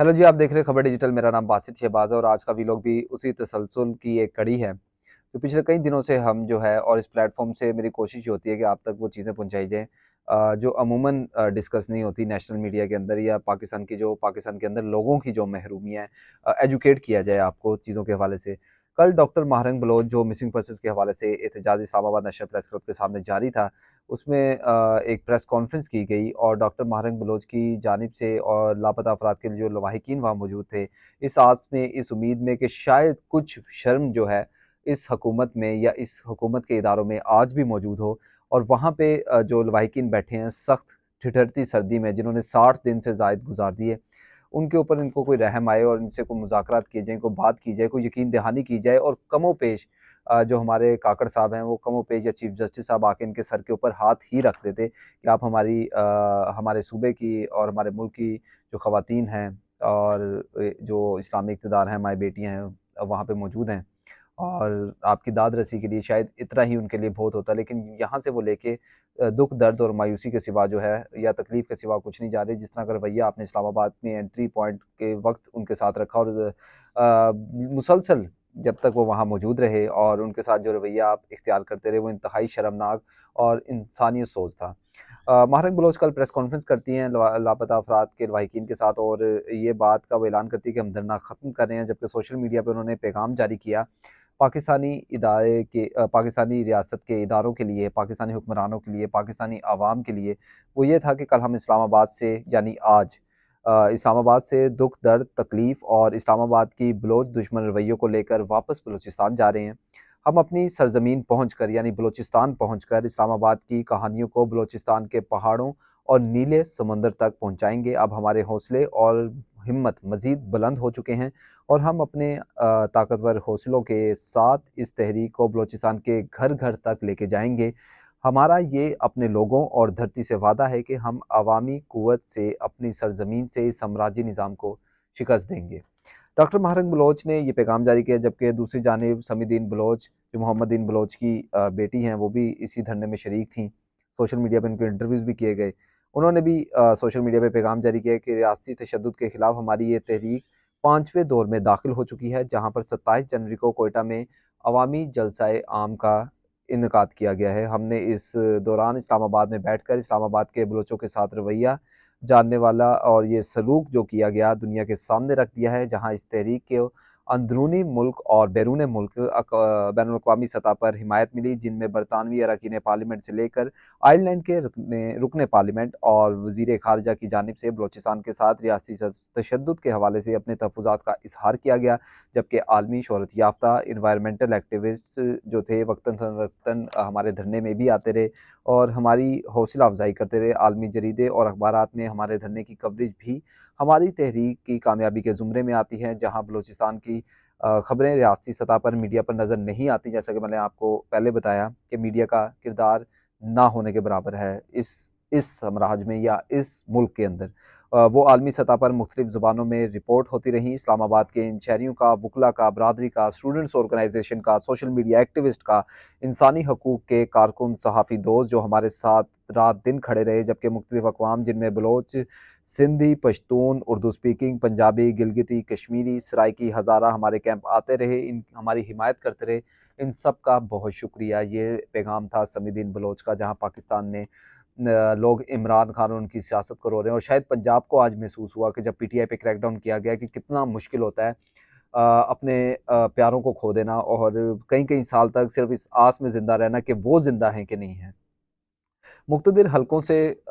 Hello जी, आप देख रहे हैं खबर डिजिटल। मेरा नाम बासित शहबाज है और आज का व्लॉग भी उसी तसलसल की एक कड़ी है। तो पिछले कई दिनों से हम जो है और इस प्लेटफॉर्म से मेरी कोशिश ये होती है कि आप तक वो चीज़ें पहुंचाई जाएँ जो अमूमन डिस्कस नहीं होती नेशनल मीडिया के अंदर या पाकिस्तान के अंदर लोगों की जो महरूमियाँ हैं, एजुकेट किया जाए आपको चीज़ों के हवाले से। कल डॉक्टर महरंग बलोच जो मिसिंग पर्सन्स के हवाले से एहतजाज इस्लामाबाद नेशनल प्रेस क्लब के सामने जारी था, उसमें एक प्रेस कॉन्फ्रेंस की गई और डॉक्टर महरंग बलोच की जानिब से और लापता अफराद के जो लवाहिकीन वहाँ मौजूद थे, इस आस में, इस उम्मीद में कि शायद कुछ शर्म जो है इस हुकूमत में या इस हुकूमत के इदारों में आज भी मौजूद हो। और वहाँ पे जो लवाहिकीन बैठे हैं सख्त ठिठुरती सर्दी में, जिन्होंने 60 दिन से ज़ायद गुजार दिए, उनके ऊपर इनको कोई रहम आए और इनसे कोई मुज़ाकरात किए जाएँ, कोई बात की जाए, कोई यकीन दहानी की जाए और कमोपेश जो हमारे काकड़ साहब हैं वो कमोपेश या चीफ जस्टिस साहब आके इनके सर के ऊपर हाथ ही रख देते कि आप हमारे सूबे की और हमारे मुल्क की जो ख़वातीन हैं और जो इस्लामी इक़्तिदार हैं, हमारी बेटियाँ हैं, वहाँ पे मौजूद हैं और आपकी दाद रसी के लिए शायद इतना ही उनके लिए बहुत होता है। लेकिन यहाँ से वो लेके दुःख, दर्द और मायूसी के सिवा जो है या तकलीफ़ के सिवा कुछ नहीं जा रही। जिस तरह का रवैया आपने इस्लामाबाद में एंट्री पॉइंट के वक़्त उनके साथ रखा और मुसलसल जब तक वो वहाँ मौजूद रहे और उनके साथ जो रवैया आप इख्तियार करते रहे, वो इंतहाई शर्मनाक और इंसानियत सोच था। महरक बलोच कल प्रेस कॉन्फ्रेंस करती हैं लापता अफराद के लवाहिकीन के साथ और ये बात का वो ऐलान करती है कि हम धरना ख़त्म कर रहे हैं, जबकि सोशल मीडिया पे उन्होंने पैगाम जारी किया पाकिस्तानी रियासत के इदारों के लिए, पाकिस्तानी हुक्मरानों के लिए, पाकिस्तानी अवाम के लिए। वो ये था कि कल हम इस्लामाबाद से यानी आज इस्लामाबाद से दुःख, दर्द, तकलीफ़ और इस्लामाबाद की बलोच दुश्मन रवैयों को लेकर वापस बलूचिस्तान जा रहे हैं। हम अपनी सरज़मीन पहुँचकर यानी बलूचिस्तान पहुँचकर इस्लामाबाद की कहानियों को बलूचिस्तान के पहाड़ों और नीले समंदर तक पहुँचाएँगे। अब हमारे हौसले और हिम्मत मज़ीद बुलंद हो चुके हैं और हम अपने ताकतवर हौसलों के साथ इस तहरीक को बलूचिस्तान के घर-घर तक लेके जाएँगे। हमारा ये अपने लोगों और धरती से वादा है कि हम अवामी क़ुव्वत से अपनी सरज़मीन से इस साम्राज्यी निज़ाम को शिकस्त देंगे। डॉक्टर महरंग बलोच ने ये पैगाम जारी किया, जबकि दूसरी जानिब समीदीन बलोच, जो मोहम्मदीन बलोच की बेटी हैं, वो भी इसी धरने में शरीक थीं। सोशल मीडिया पे उनके इंटरव्यूज़ भी किए गए। उन्होंने भी सोशल मीडिया पे पैगाम जारी किया कि रियासती तशद्दुद के खिलाफ हमारी ये तहरीक 5वें दौर में दाखिल हो चुकी है, जहाँ पर 27 जनवरी को कोयटा में अवामी जलसाए आम का इनेकाद किया गया है। हमने इस दौरान इस्लामाबाद में बैठकर इस्लामाबाद के बलोचों के साथ रवैया जानने वाला और ये सलूक जो किया गया दुनिया के सामने रख दिया है, जहाँ इस तहरीक के अंदरूनी मुल्क और बैरून मुल्क बैनुल-अक़वामी सतह पर हिमायत मिली, जिनमें बरतानवी अरकान पार्लियामेंट से लेकर आयरलैंड के रुकने पार्लियामेंट और वज़ीर ख़ारिजा की जानिब से बलूचिस्तान के साथ रियासती तशद्दुद के हवाले से अपने तहफ़्फ़ुज़ात का इज़हार किया गया। जबकि आलमी शोहरत याफ़्ता एनवायरमेंटल एक्टिविस्ट जो थे वक़्तन फ़वक़्तन हमारे धरने में भी आते रहे और हमारी हौसला अफ़ज़ाई करते रहे। आलमी जरीदे और अखबारात में हमारे धरने की कवरेज भी हमारी तहरीक की कामयाबी के ज़ुमरे में आती है, जहाँ बलूचिस्तान की खबरें रियासती सतह पर मीडिया पर नज़र नहीं आती। जैसा कि मैंने आपको पहले बताया कि मीडिया का किरदार ना होने के बराबर है इस साम्राज्य में या इस मुल्क के अंदर। वो आलमी सतह पर मुख्तलिफ़ ज़ुबानों में रिपोर्ट होती रहीं। इस्लामाबाद के इन शहरियों का, वुकला का, बरादरी का, स्टूडेंट्स ऑर्गेनाइजेशन का, सोशल मीडिया एक्टिविस्ट का, इंसानी हकूक़ के कारकुन, सहाफ़ी दोस्त जो हमारे साथ रात दिन खड़े रहे, जबकि मुख्तलिफ़ अक़वाम जिनमें बलोच, सिंधी, पश्तून, उर्दू स्पीकिंग, पंजाबी, गिलगिती, कश्मीरी, सराइकी, हज़ारा हमारे कैंप आते रहे, इन हमारी हिमायत करते रहे, इन सब का बहुत शुक्रिया। ये पैगाम था समीदीन बलोच का, जहाँ पाकिस्तान में लोग इमरान खान और उनकी सियासत को रो रहे हैं और शायद पंजाब को आज महसूस हुआ कि जब पीटीआई पे क्रैकडाउन किया गया कि कितना मुश्किल होता है अपने प्यारों को खो देना और कई-कई साल तक सिर्फ़ इस आस में ज़िंदा रहना कि वो ज़िंदा हैं कि नहीं हैं। मुक़्तदिर हलकों से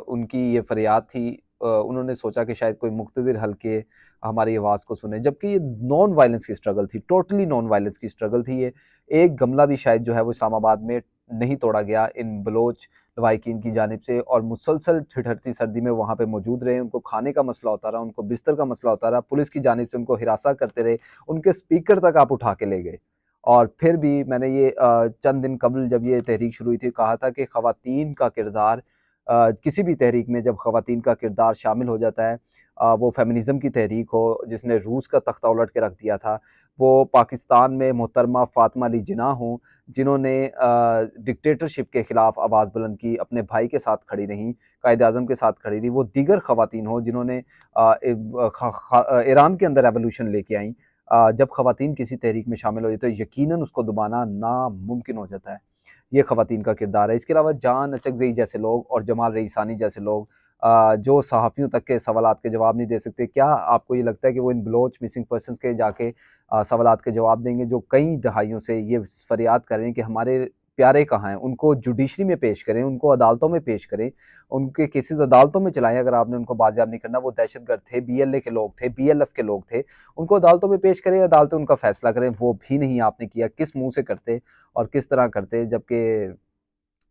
उनकी ये फ़रियाद थी। उन्होंने सोचा कि शायद कोई मुक़्तदिर हलके हमारी आवाज़ को सुने, जबकि ये नॉन वायलेंस की स्ट्रगल थी, टोटली नॉन वायलेंस की स्ट्रगल थी ये। एक गमला भी शायद जो है वो इस्लामाबाद में नहीं तोड़ा गया इन बलोच लवाहिकीन की जानिब से और मुसलसल ठिठुरती सर्दी में वहाँ पे मौजूद रहे। उनको खाने का मसला होता रहा, उनको बिस्तर का मसला होता रहा, पुलिस की जानिब से उनको हिरासा करते रहे, उनके स्पीकर तक आप उठा के ले गए। और फिर भी मैंने ये चंद दिन कबल जब ये तहरीक शुरू हुई थी, कहा था कि ख़वातीन का किरदार किसी भी तहरीक में जब ख़वातीन का किरदार शामिल हो जाता है, वो फेमिनिज़म की तहरीक हो जिसने रूस का तख्ता उलट के रख दिया था, वो पाकिस्तान में मोहतरमा फ़ातिमा अली जिन्ना हों जिन्होंने डिक्टेटरशिप के ख़िलाफ़ आवाज़ बुलंद की, अपने भाई के साथ खड़ी रहीं, कायद-ए-आज़म के साथ खड़ी रहीं, वो दीगर ख़वातीन हों जिन्होंने ईरान के अंदर रेवोल्यूशन लेके आईं। जब ख़वातीन किसी तहरीक में शामिल होती है तो यकीनन उसको दबाना नामुमकिन हो जाता है। ये ख़वातीन का किरदार है। इसके अलावा जान अचकज़ई जैसे लोग और जमाल रईसानी जैसे लोग जो सहाफ़ियों तक के सवालात के जवाब नहीं दे सकते। क्या आपको ये लगता है कि वो इन बलोच मिसिंग पर्सन्स के जाके सवालात के जवाब देंगे, जो कई दहाइयों से ये फ़रियाद कर रहे हैं कि हमारे प्यारे कहाँ हैं? उनको जुडिशरी में पेश करें, उनको अदालतों में पेश करें, उनके केसेज़ अदालतों में चलाएँ अगर आपने उनको बाजियाब नहीं करना। वो दहशतगर्द थे, बीएलए के लोग थे, बीएलएफ के लोग थे, उनको अदालतों में पेश करें, अदालतें उनका फ़ैसला करें। वो भी नहीं आपने किया। किस मुँह से करते और किस तरह करते, जबकि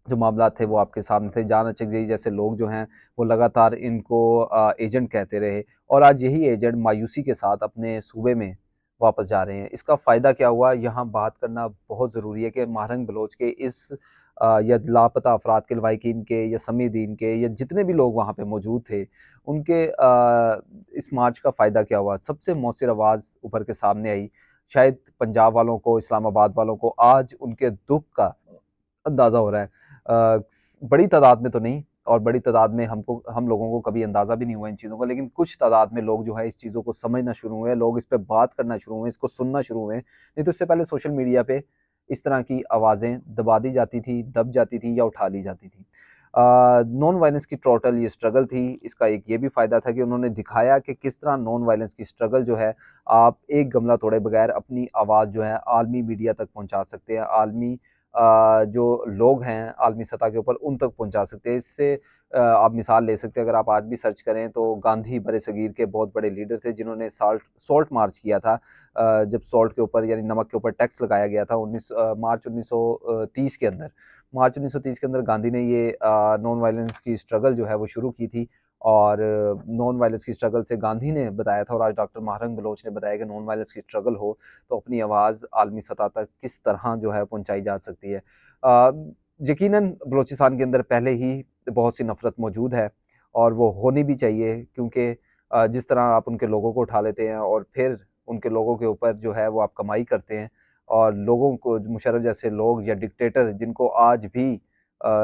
जो मामलात थे वो आपके सामने थे। जान अचकज़ई जैसे लोग जो हैं वो लगातार इनको एजेंट कहते रहे और आज यही एजेंट मायूसी के साथ अपने सूबे में वापस जा रहे हैं। इसका फ़ायदा क्या हुआ? यहाँ बात करना बहुत ज़रूरी है कि महारंग बलोच के इस या लापता अफराद के, लवाहिकीन के या समीदीन के या जितने भी लोग वहाँ पे मौजूद थे, उनके इस मार्च का फ़ायदा क्या हुआ? सबसे मौसिर आवाज़ उभर के सामने आई। शायद पंजाब वालों को, इस्लामाबाद वालों को आज उनके दुःख का अंदाज़ा हो रहा है। बड़ी तादाद में तो नहीं, और बड़ी तादाद में हम लोगों को कभी अंदाज़ा भी नहीं हुआ इन चीज़ों का, लेकिन कुछ तादाद में लोग जो है इस चीज़ों को समझना शुरू हुए, लोग इस पे बात करना शुरू हुए, इसको सुनना शुरू हुए। नहीं तो इससे पहले सोशल मीडिया पे इस तरह की आवाज़ें दबा दी जाती थी, दब जाती थी या उठा ली जाती थी। नॉन वायलेंस की टोटल ये स्ट्रगल थी। इसका एक ये भी फ़ायदा था कि उन्होंने दिखाया कि किस तरह नॉन वायलेंस की स्ट्रगल जो है, आप एक गमला तोड़े बगैर अपनी आवाज़ जो है आलमी मीडिया तक पहुँचा सकते हैं, आलमी जो लोग हैं आलमी सतह के ऊपर उन तक पहुँचा सकते हैं। इससे आप मिसाल ले सकते हैं, अगर आप आज भी सर्च करें तो गांधी बरे-सगीर के बहुत बड़े लीडर थे जिन्होंने सॉल्ट मार्च किया था। जब सॉल्ट के ऊपर यानी नमक के ऊपर टैक्स लगाया गया था मार्च 1930 के अंदर। मार्च 1930 के अंदर गांधी ने ये नॉन वायलेंस की स्ट्रगल जो है वो शुरू की थी और नॉन वायलेंस की स्ट्रगल से गांधी ने बताया था और आज डॉक्टर महारंग बलोच ने बताया कि नॉन वायलेंस की स्ट्रगल हो तो अपनी आवाज़ आलमी सतह तक किस तरह जो है पहुँचाई जा सकती है। यकीनन बलूचिस्तान के अंदर पहले ही बहुत सी नफ़रत मौजूद है और वो होनी भी चाहिए, क्योंकि जिस तरह आप उनके लोगों को उठा लेते हैं और फिर उनके लोगों के ऊपर जो है वो आप कमाई करते हैं और लोगों को, मुशर्रफ जैसे लोग या डिक्टेटर जिनको आज भी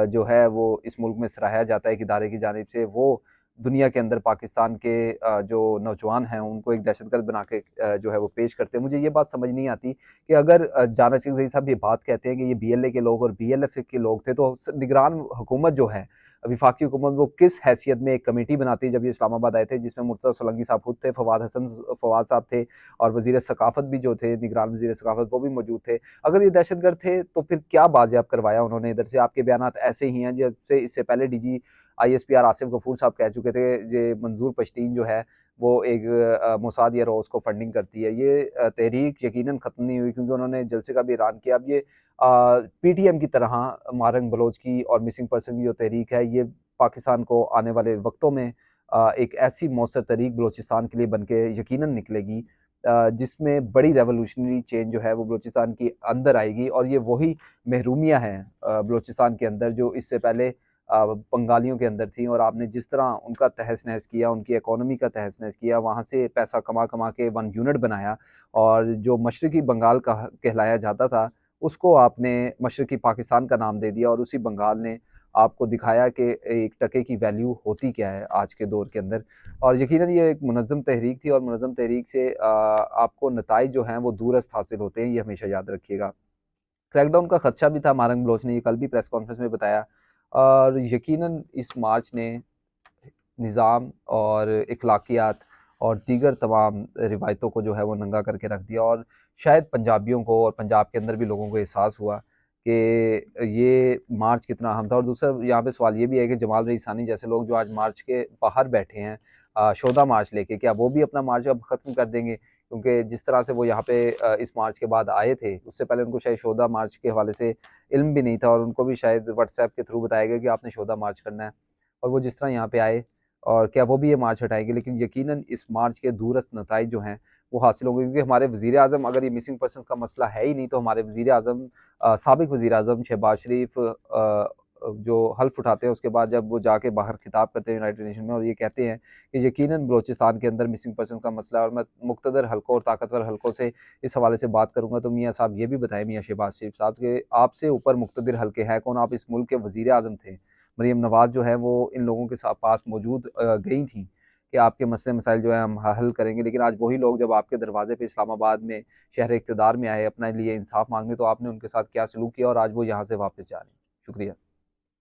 जो है वो इस मुल्क में सराहा जाता है एक इदारे की जानिब से, वो दुनिया के अंदर पाकिस्तान के जो नौजवान हैं उनको एक दहशतगर्द बना के जो है वो पेश करते हैं। मुझे ये बात समझ नहीं आती कि अगर जाना अचकज़ई साहब ये बात कहते हैं कि ये बीएलए के लोग और बीएलएफ के लोग थे, तो निगरान हुकूमत जो है, वफाकी हुकूमत, वो किस हैसियत में एक कमेटी बनाती जब ये इस्लामाबाद आए थे, जिसमें मुर्तज़ा सोलंकी साहब खुद थे, फवाद साहब थे और वज़ीर सकाफ़त भी जो थे, निगरान वज़ीर सकाफ़त, वो भी मौजूद थे। अगर ये दहशतगर्द थे तो फिर क्या बाज़ियाब करवाया उन्होंने इधर से? आपके बयानात ऐसे ही हैं जबसे इससे पहले डीजी आईएसपीआर आसिफ गफूर साहब कह चुके थे, ये मंजूर पश्तीन जो है वो एक मोसाद या रोज़ को फंडिंग करती है। ये तहरीक यकीनन ख़त्म नहीं हुई, क्योंकि उन्होंने जलसे का भी ऐलान किया। अब ये पीटीएम की तरह मारंग बलोच की और मिसिंग पर्सन की जो तहरीक है, ये पाकिस्तान को आने वाले वक्तों में एक ऐसी मौसर तहरीक बलूचिस्तान के लिए बन के यकीनन निकलेगी जिसमें बड़ी रेवोल्यूशनरी चेंज जो है वो बलूचिस्तान के अंदर आएगी और ये वही महरूमियाँ हैं बलूचिस्तान के अंदर जो इससे पहले बंगालियों के अंदर थी, और आपने जिस तरह उनका तहस-नहस किया, उनकी इकोनॉमी का तहस-नहस किया, वहाँ से पैसा कमा-कमा के 1 यूनिट बनाया और जो मशरकी बंगाल कहलाया जाता था, उसको आपने मशरकी पाकिस्तान का नाम दे दिया और उसी बंगाल ने आपको दिखाया कि एक टके की वैल्यू होती क्या है आज के दौर के अंदर। और यकीनन ये एक मुनज़्ज़म तहरीक थी और मुनज़्ज़म तहरीक से आपको नताइज जो हैं वो दूरस्त हासिल होते हैं, ये हमेशा याद रखिएगा। क्रैकडाउन का खदशा भी था, मारंग बलोच ने ये कल भी प्रेस कॉन्फ्रेंस में बताया और यकीनन इस मार्च ने निज़ाम और अखलाकियात और दीगर तमाम रिवायतों को जो है वो नंगा करके रख दिया और शायद पंजाबियों को और पंजाब के अंदर भी लोगों को एहसास हुआ कि ये मार्च कितना अहम था। और दूसरा यहाँ पे सवाल ये भी है कि जमाल रईसानी जैसे लोग जो आज मार्च के बाहर बैठे हैं 14 मार्च लेके, क्या वो भी अपना मार्च अब ख़त्म कर देंगे? क्योंकि जिस तरह से वो यहाँ पे इस मार्च के बाद आए थे, उससे पहले उनको शायद 14 मार्च के हवाले से इल्म भी नहीं था और उनको भी शायद व्हाट्सएप के थ्रू बताया गया कि आपने 14 मार्च करना है, और वो जिस तरह यहाँ पे आए और क्या वो भी ये मार्च हटाएँगे? लेकिन यकीनन इस मार्च के दूरस्थ नताइज जो हैं वो हासिल होंगे, क्योंकि हमारे वज़ीर-ए-आज़म, अगर ये मिसिंग पर्सन्स का मसला है ही नहीं, तो हमारे वज़ीर-ए-आज़म साबिक़ वज़ीर-ए-आज़म शहबाज शरीफ जो हल्फ उठाते हैं उसके बाद जब वो जाके बाहर खिताब करते हैं यूनाइटेड नेशन में और ये कहते हैं कि यकीनन बलोचिस्तान के अंदर मिसिंग पर्सन का मसला है और मैं मुक़्तदर हलकों और ताकतवर हलकों से इस हवाले से बात करूँगा। तो मियाँ साहब ये भी बताएँ, मियाँ शहबाज शरीफ साहब, के आपसे ऊपर मुक़्तदर हलके हैं कौन? आप इस मुल्क के वज़ीर-ए-आज़म थे। मरीम नवाज़ जो है वो इन लोगों के पास मौजूद गई थीं कि आपके मसले मसाइल जो है हम हल करेंगे, लेकिन आज वही लोग जब आपके दरवाजे पे इस्लामाबाद में शहर इक़्तिदार में आए अपने लिए इंसाफ मांगने, तो आपने उनके साथ क्या सलूक किया और आज वो यहाँ से वापस जा रहे हैं। शुक्रिया।